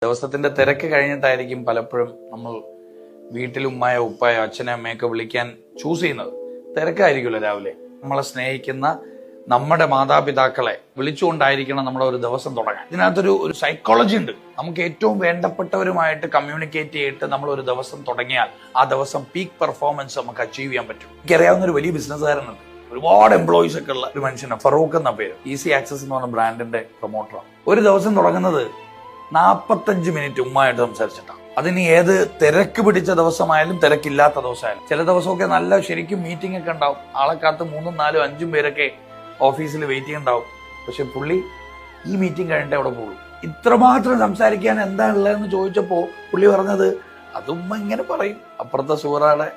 ദിവസത്തിന്റെ തിരക്ക് കഴിഞ്ഞിട്ടായിരിക്കും പലപ്പോഴും നമ്മൾ വീട്ടിൽ ഉമ്മായോ ഉപ്പായോ അച്ഛനെ അമ്മയൊക്കെ വിളിക്കാൻ ചൂസ് ചെയ്യുന്നത്. തിരക്കായിരിക്കുമല്ലോ രാവിലെ. നമ്മളെ സ്നേഹിക്കുന്ന നമ്മുടെ മാതാപിതാക്കളെ വിളിച്ചുകൊണ്ടായിരിക്കണം നമ്മുടെ ഒരു ദിവസം തുടങ്ങാൻ. ഇതിനകത്തൊരു സൈക്കോളജി ഉണ്ട്. നമുക്ക് ഏറ്റവും വേണ്ടപ്പെട്ടവരുമായിട്ട് കമ്മ്യൂണിക്കേറ്റ് ചെയ്തിട്ട് നമ്മൾ ഒരു ദിവസം തുടങ്ങിയാൽ ആ ദിവസം പീക്ക് പെർഫോമൻസ് നമുക്ക് അച്ചീവ് ചെയ്യാൻ പറ്റും. എനിക്കറിയാവുന്ന ഒരു വലിയ ബിസിനസ്സുകാരനുണ്ട്, ഒരുപാട് എംപ്ലോയീസ് ഒക്കെ ഉള്ള ഒരു മനുഷ്യനാണ്. ഫറൂഖ് എന്ന പേര്. ഈസി ആക്സസ് എന്ന് പറഞ്ഞ ബ്രാൻഡിന്റെ പ്രൊമോട്ടറാണ്. ഒരു ദിവസം തുടങ്ങുന്നത് 45 മിനിറ്റ് ഉമ്മായിട്ട് സംസാരിച്ചിട്ടാണ്. അതിന് ഏത് തിരക്ക് പിടിച്ച ദിവസമായാലും തിരക്കില്ലാത്ത ദിവസമായാലും. ചില ദിവസമൊക്കെ നല്ല ശരിക്കും മീറ്റിംഗ് ഒക്കെ ഉണ്ടാവും. ആളെ കാത്ത് 3, 4, 5 പേരൊക്കെ ഓഫീസിൽ വെയിറ്റിംഗ് ഉണ്ടാവും. പക്ഷെ പുള്ളി ഈ മീറ്റിംഗ് കഴിഞ്ഞിട്ട് അവിടെ പോകും. ഇത്രമാത്രം സംസാരിക്കാൻ എന്താ ഉള്ളതെന്ന് ചോദിച്ചപ്പോ പുള്ളി പറഞ്ഞത് അതുമ്മ ഇങ്ങനെ പറയും. അപ്പുറത്തെ സൂറാടെ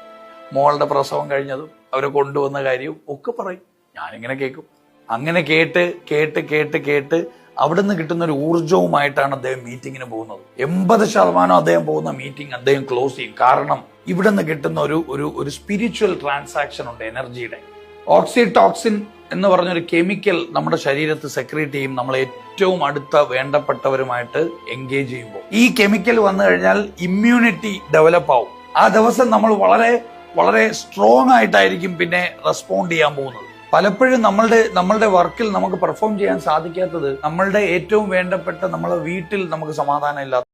മോളുടെ പ്രസവം കഴിഞ്ഞതും അവരെ കൊണ്ടുവന്ന കാര്യവും ഒക്കെ പറയും. ഞാനിങ്ങനെ കേൾക്കും. അങ്ങനെ കേട്ട് കേട്ട് കേട്ട് കേട്ട് അവിടുന്ന് കിട്ടുന്ന ഒരു ഊർജവുമായിട്ടാണ് അദ്ദേഹം മീറ്റിങ്ങിന് പോകുന്നത്. 80% അദ്ദേഹം പോകുന്ന മീറ്റിംഗ് അദ്ദേഹം ക്ലോസ് ചെയ്യും. കാരണം ഇവിടുന്ന് കിട്ടുന്ന ഒരു സ്പിരിച്വൽ ട്രാൻസാക്ഷൻ ഉണ്ട് എനർജിയുടെ. ഓക്സിടോക്സിൻ എന്ന് പറഞ്ഞൊരു കെമിക്കൽ നമ്മുടെ ശരീരത്തിൽ സെക്രീറ്റ് ചെയ്യും നമ്മൾ ഏറ്റവും അടുത്ത വേണ്ടപ്പെട്ടവരുമായിട്ട് എൻഗേജ് ചെയ്യുമ്പോൾ. ഈ കെമിക്കൽ വന്നു കഴിഞ്ഞാൽ ഇമ്മ്യൂണിറ്റി ഡെവലപ്പ് ആവും. ആ ദിവസം നമ്മൾ വളരെ വളരെ സ്ട്രോങ് ആയിട്ടായിരിക്കും പിന്നെ റെസ്പോണ്ട് ചെയ്യാൻ പോകുന്നത്. പലപ്പോഴും നമ്മളുടെ വർക്കിൽ നമുക്ക് പെർഫോം ചെയ്യാൻ സാധിക്കാത്തത് നമ്മളുടെ ഏറ്റവും വേണ്ടപ്പെട്ട നമ്മളെ വീട്ടിൽ നമുക്ക് സമാധാനം ഇല്ലാത്ത